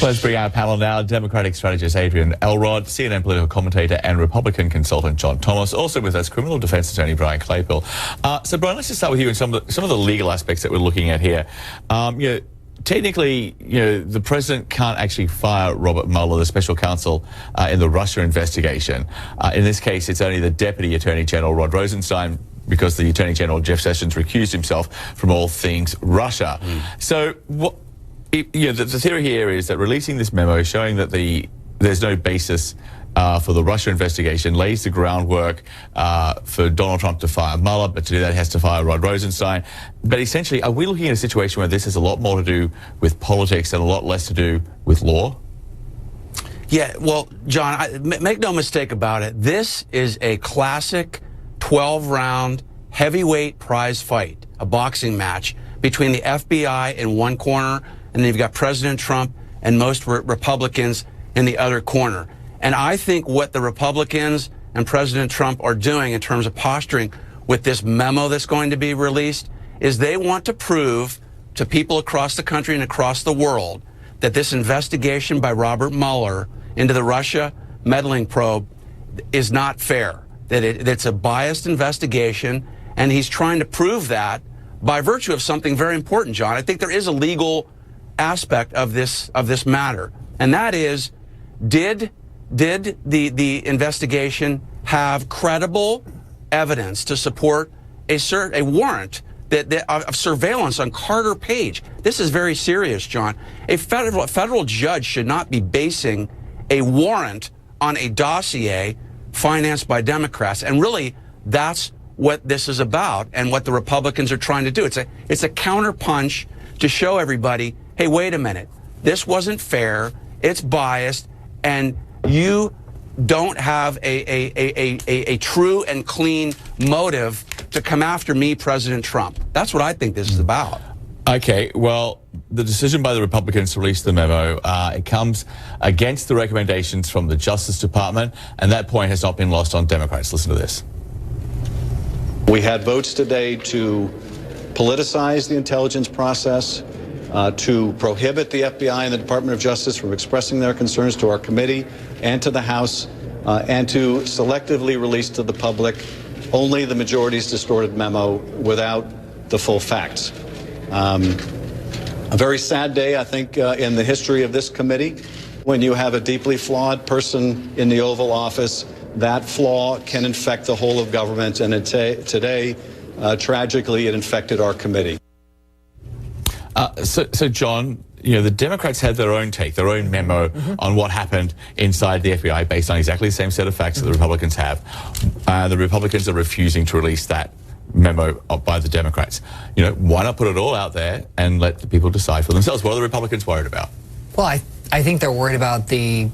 Let's bring our panel now. Democratic strategist Adrian Elrod, CNN political commentator and Republican consultant John Thomas. Also with us, criminal defense attorney Brian Claypool. So Brian, let's just start with you and some of the legal aspects that we're looking at here. Technically, the president can't actually fire Robert Mueller, the special counsel in the Russia investigation. In this case, it's only the Deputy Attorney General Rod Rosenstein, because the Attorney General Jeff Sessions recused himself from all things Russia. So the theory here is that releasing this memo showing that there's no basis for the Russia investigation lays the groundwork for Donald Trump to fire Mueller, but to do that he has to fire Rod Rosenstein. But essentially, are we looking at a situation where this has a lot more to do with politics and a lot less to do with law? Yeah, well, John, make no mistake about it. This is a classic 12-round heavyweight prize fight, a boxing match between the FBI in one corner, and then you've got President Trump and most Republicans in the other corner. And I think what the Republicans and President Trump are doing in terms of posturing with this memo that's going to be released is they want to prove to people across the country and across the world that this investigation by Robert Mueller into the Russia meddling probe is not fair, that it's a biased investigation, and he's trying to prove that by virtue of something very important, John. I think there is a legal aspect of this matter, and that is, did the investigation have credible evidence to support a warrant of surveillance on Carter Page? This is very serious, John. A federal judge should not be basing a warrant on a dossier financed by Democrats, and really that's what this is about and what the Republicans are trying to do. It's a counterpunch to show everybody, hey, wait a minute, this wasn't fair, it's biased, and you don't have a true and clean motive to come after me, President Trump. That's what I think this is about. Okay, well, the decision by the Republicans to release the memo, it comes against the recommendations from the Justice Department, and that point has not been lost on Democrats. Listen to this. We had votes today to politicize the intelligence process, to prohibit the FBI and the Department of Justice from expressing their concerns to our committee and to the House, and to selectively release to the public only the majority's distorted memo without the full facts. A very sad day, I think, in the history of this committee, when you have a deeply flawed person in the Oval Office. That flaw can infect the whole of government, and today, tragically, it infected our committee. So John, the Democrats had their own take, their own memo on what happened inside the FBI based on exactly the same set of facts that the Republicans have. The Republicans are refusing to release that memo by the Democrats. Why not put it all out there and let the people decide for themselves? What are the Republicans worried about? Well, I think they're worried about the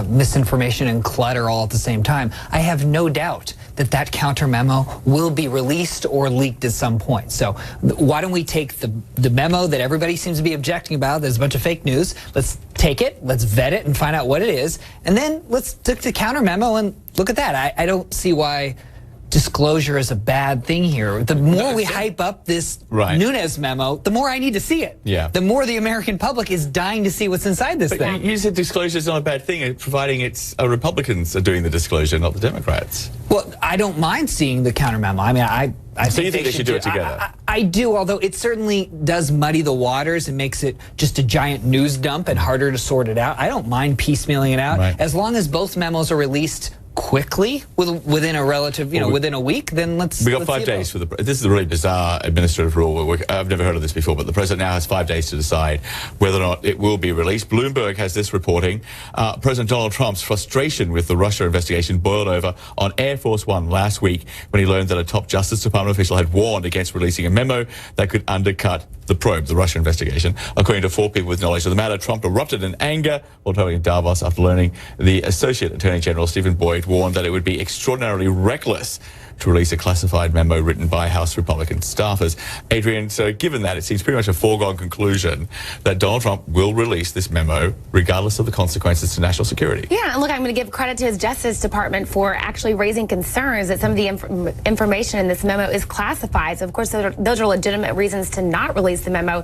misinformation and clutter all at the same time. I have no doubt that counter memo will be released or leaked at some point. So why don't we take the memo that everybody seems to be objecting about, there's a bunch of fake news, let's take it, let's vet it and find out what it is, and then let's take the counter memo and look at that. I don't see why disclosure is a bad thing here. The more we hype up this Nunes memo, the more I need to see it. Yeah. The more the American public is dying to see what's inside this thing. You said disclosure is not a bad thing, providing it's Republicans are doing the disclosure, not the Democrats. Well, I don't mind seeing the counter memo. I mean, I so you think they should do it together? I do, although it certainly does muddy the waters and makes it just a giant news dump and harder to sort it out. I don't mind piecemealing it out. As long as both memos are released quickly, within a relative, within a week, then let's. We got 5 days for this is a really bizarre administrative rule. I've never heard of this before, but the president now has 5 days to decide whether or not it will be released. Bloomberg has this reporting. President Donald Trump's frustration with the Russia investigation boiled over on Air Force One last week when he learned that a top Justice Department official had warned against releasing a memo that could undercut the probe, the Russia investigation. According to 4 people with knowledge of the matter, Trump erupted in anger while traveling in Davos after learning the Associate Attorney General Stephen Boyd warned that it would be extraordinarily reckless to release a classified memo written by House Republican staffers. Adrian, so given that, it seems pretty much a foregone conclusion that Donald Trump will release this memo regardless of the consequences to national security. Yeah, and look, I'm going to give credit to his Justice Department for actually raising concerns that some of the information in this memo is classified. So, of course, those are legitimate reasons to not release the memo.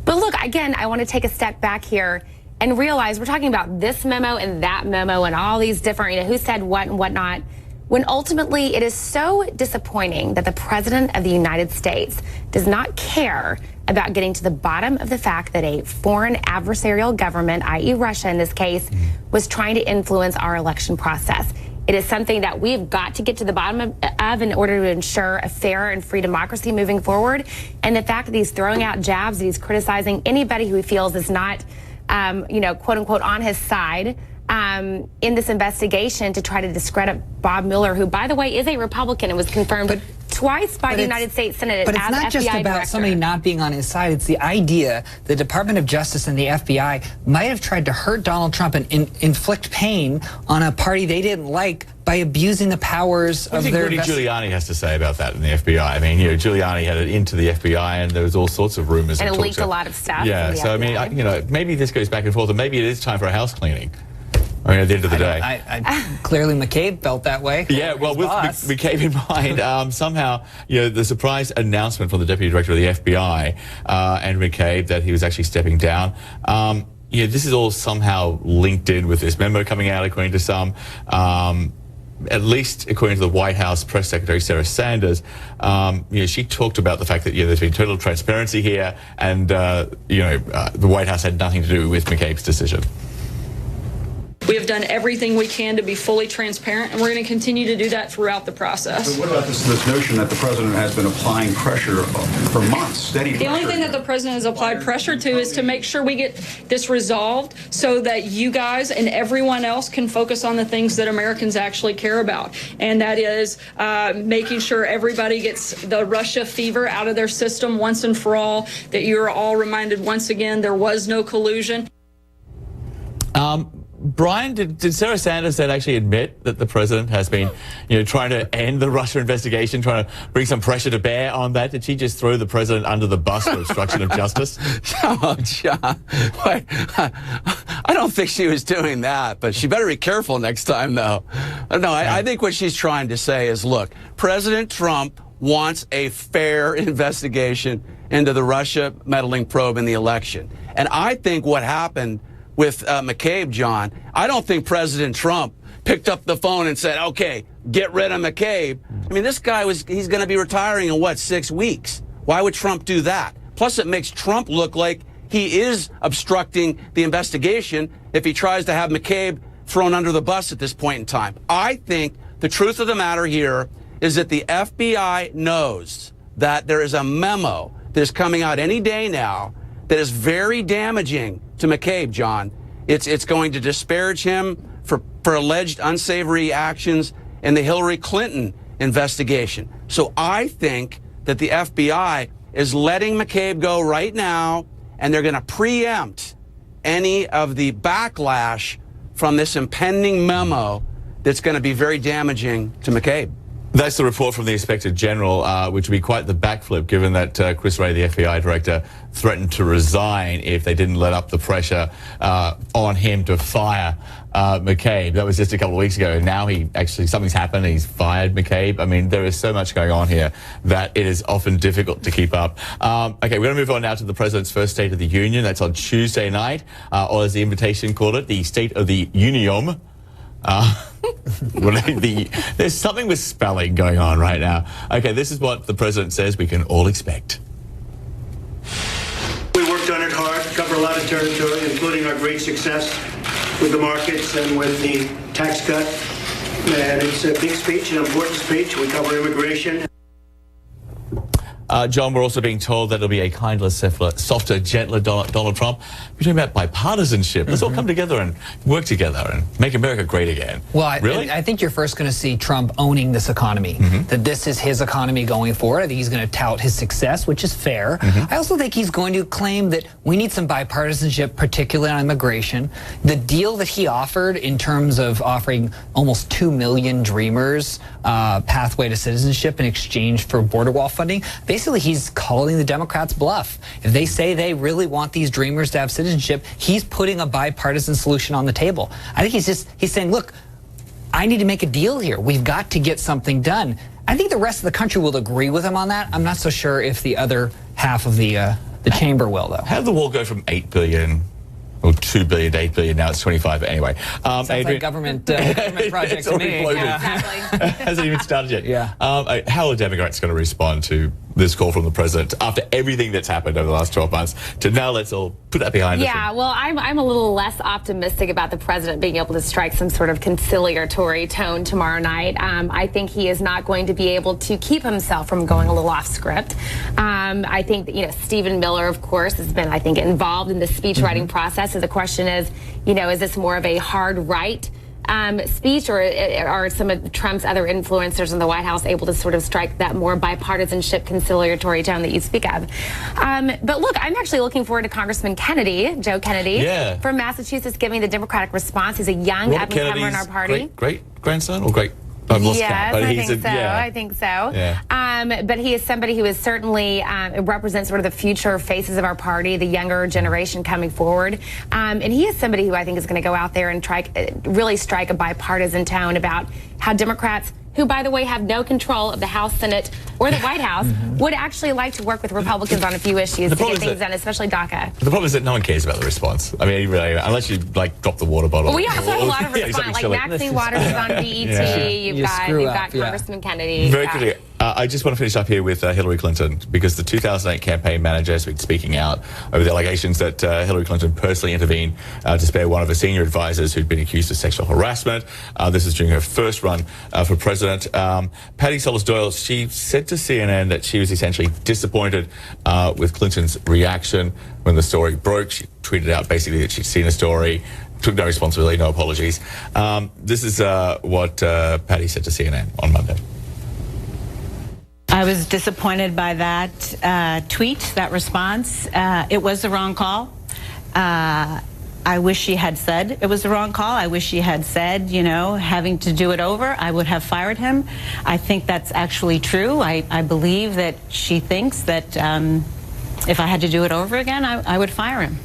But look, again, I want to take a step back here. and realize we're talking about this memo and that memo and all these different, who said what and whatnot, when ultimately it is so disappointing that the President of the United States does not care about getting to the bottom of the fact that a foreign adversarial government, i.e. Russia in this case, was trying to influence our election process. It is something that we've got to get to the bottom of in order to ensure a fair and free democracy moving forward. And the fact that he's throwing out jabs, that he's criticizing anybody who he feels is not, quote unquote, on his side in this investigation to try to discredit Bob Mueller, who, by the way, is a Republican and was confirmed twice by the United States Senate as FBI director. But it's not just about somebody not being on his side. It's the idea the Department of Justice and the FBI might have tried to hurt Donald Trump and inflict pain on a party they didn't like by abusing the powers of their... Rudy Giuliani has to say about that in the FBI. I mean, Giuliani had it into the FBI, and there was all sorts of rumors and and it leaked a lot of stuff. Yeah, so I mean, maybe this goes back and forth, and maybe it is time for a house cleaning. I mean, at the end of the day. Clearly McCabe felt that way. Yeah, well, with McCabe in mind, somehow, the surprise announcement from the Deputy Director of the FBI, Andrew McCabe, that he was actually stepping down, this is all somehow linked in with this memo coming out, according to some. At least according to the White House Press Secretary Sarah Sanders, she talked about the fact that there's been total transparency here, and the White House had nothing to do with McCabe's decision. We have done everything we can to be fully transparent, and we're going to continue to do that throughout the process. So what about this notion that the president has been applying pressure for months, steady pressure? The only thing that the president has applied pressure to is to make sure we get this resolved so that you guys and everyone else can focus on the things that Americans actually care about. And that is making sure everybody gets the Russia fever out of their system once and for all, that you're all reminded once again there was no collusion. Brian, did Sarah Sanders then actually admit that the president has been, trying to end the Russia investigation, trying to bring some pressure to bear on that? Did she just throw the president under the bus for obstruction of justice? Oh, John, I don't think she was doing that, but she better be careful next time, though. No, I think what she's trying to say is, look, President Trump wants a fair investigation into the Russia meddling probe in the election. And I think what happened with McCabe, John, I don't think President Trump picked up the phone and said, okay, get rid of McCabe. I mean, this guy he's going to be retiring in, 6 weeks? Why would Trump do that? Plus, it makes Trump look like he is obstructing the investigation if he tries to have McCabe thrown under the bus at this point in time. I think the truth of the matter here is that the FBI knows that there is a memo that is coming out any day now that is very damaging to McCabe, John. It's going to disparage him for alleged unsavory actions in the Hillary Clinton investigation. So I think that the FBI is letting McCabe go right now, and they're going to preempt any of the backlash from this impending memo that's going to be very damaging to McCabe. That's the report from the Inspector General, which would be quite the backflip, given that Chris Wray, the FBI director, threatened to resign if they didn't let up the pressure on him to fire McCabe. That was just a couple of weeks ago. And now something's happened. He's fired McCabe. I mean, there is so much going on here that it is often difficult to keep up. Okay, we're going to move on now to the President's first State of the Union. That's on Tuesday night, or as the invitation called it, the State of the Union. There's something with spelling going on right now. Okay, this is what the president says we can all expect. We worked on it hard, cover a lot of territory, including our great success with the markets and with the tax cut. And it's a big speech, an important speech. We cover immigration. John, we're also being told that it'll be a kinder, softer, gentler Donald Trump. We're talking about bipartisanship. Let's all come together and work together and make America great again. Well, I think you're first going to see Trump owning this economy, that this is his economy going forward. I think he's going to tout his success, which is fair. I also think he's going to claim that we need some bipartisanship, particularly on immigration. The deal that he offered in terms of offering almost 2 million Dreamers pathway to citizenship in exchange for border wall funding, basically he's calling the Democrats bluff. If they say they really want these Dreamers to have citizenship, he's putting a bipartisan solution on the table. I think he's saying, look, I need to make a deal here. We've got to get something done. I think the rest of the country will agree with him on that. I'm not so sure if the other half of the chamber will, though. How did the wall go from $8 billion Well, 2 billion to 8 billion, now it's 25, but anyway. Sounds Adrian, like government project it's to already me. bloated. Exactly. Hasn't even started yet. Yeah. How are Democrats going to respond to this call from the president after everything that's happened over the last 12 months to now let's all put that behind us? Yeah, well, I'm a little less optimistic about the president being able to strike some sort of conciliatory tone tomorrow night. I think he is not going to be able to keep himself from going a little off script. I think that, Stephen Miller, of course, has been, I think, involved in the speech writing process. So the question is, is this more of a hard right speech, or are some of Trump's other influencers in the White House able to sort of strike that more bipartisanship conciliatory tone that you speak of? But look, I'm actually looking forward to Congressman Kennedy, Joe Kennedy, from Massachusetts, giving the Democratic response. He's a young up-and-comer in our party. Great grandson or great? I've lost count, but I think so. Yeah. But he is somebody who is certainly represents sort of the future faces of our party, the younger generation coming forward. And he is somebody who I think is going to go out there and really strike a bipartisan tone about how Democrats, who, by the way, have no control of the House, Senate, or the White House, would actually like to work with Republicans on a few issues to get things done, especially DACA. The problem is that no one cares about the response. I mean, really, unless you drop the water bottle. Well, we also have a lot of response. Like Maxine Waters is on BET. You've got Congressman Kennedy. Very quickly, I just want to finish up here with Hillary Clinton, because the 2008 campaign manager has been speaking out over the allegations that Hillary Clinton personally intervened to spare one of her senior advisors who'd been accused of sexual harassment. This is during her first run for president. Patty Solis-Doyle, she said to CNN that she was essentially disappointed with Clinton's reaction when the story broke. She tweeted out basically that she'd seen a story, took no responsibility, no apologies. This is what Patty said to CNN on Monday. I was disappointed by that tweet, that response. It was the wrong call. I wish she had said it was the wrong call. I wish she had said, having to do it over, I would have fired him. I think that's actually true. I believe that she thinks that if I had to do it over again, I would fire him.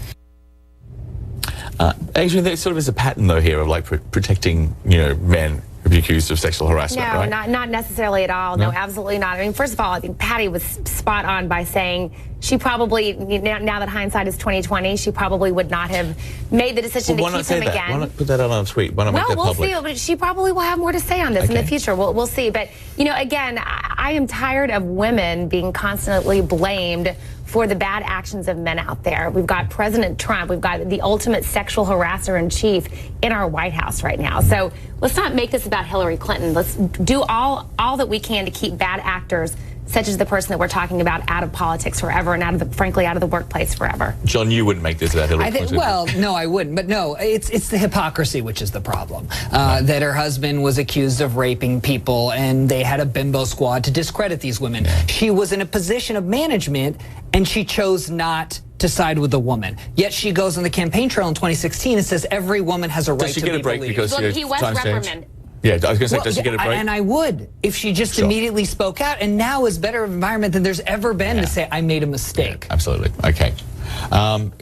Adrian, there sort of is a pattern, though, here of like protecting, men who be accused of sexual harassment, right? No, not necessarily at all. No, absolutely not. I mean, first of all, I think Patty was spot on by saying she probably, now that hindsight is 2020, she probably would not have made the decision to keep him again. Why not put that on a tweet? Why not make that public? Well, we'll see. But she probably will have more to say on this in the future. We'll see. But, again, I am tired of women being constantly blamed for the bad actions of men out there. We've got President Trump. We've got the ultimate sexual harasser in chief in our White House right now. So let's not make this about Hillary Clinton. Let's do all that we can to keep bad actors, such as the person that we're talking about, out of politics forever and frankly out of the workplace forever. John, you wouldn't make this about Hillary Clinton. Well, no, I wouldn't. But no, it's the hypocrisy which is the problem. That her husband was accused of raping people, and they had a bimbo squad to discredit these women. She was in a position of management, and she chose not to side with the woman. Yet she goes on the campaign trail in 2016 and says every woman has a right to be Does she get a break believed. because he was reprimanded? Yeah, I was going to say, does she get a break? And I would, if she just immediately spoke out. And now is better environment than there's ever been to say, I made a mistake. Yeah, absolutely. Okay.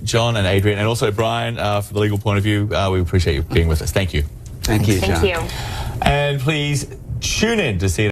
John and Adrian, and also Brian, from the legal point of view, we appreciate you being with us. Thank you. Thank you, John. Thank you. And please tune in to see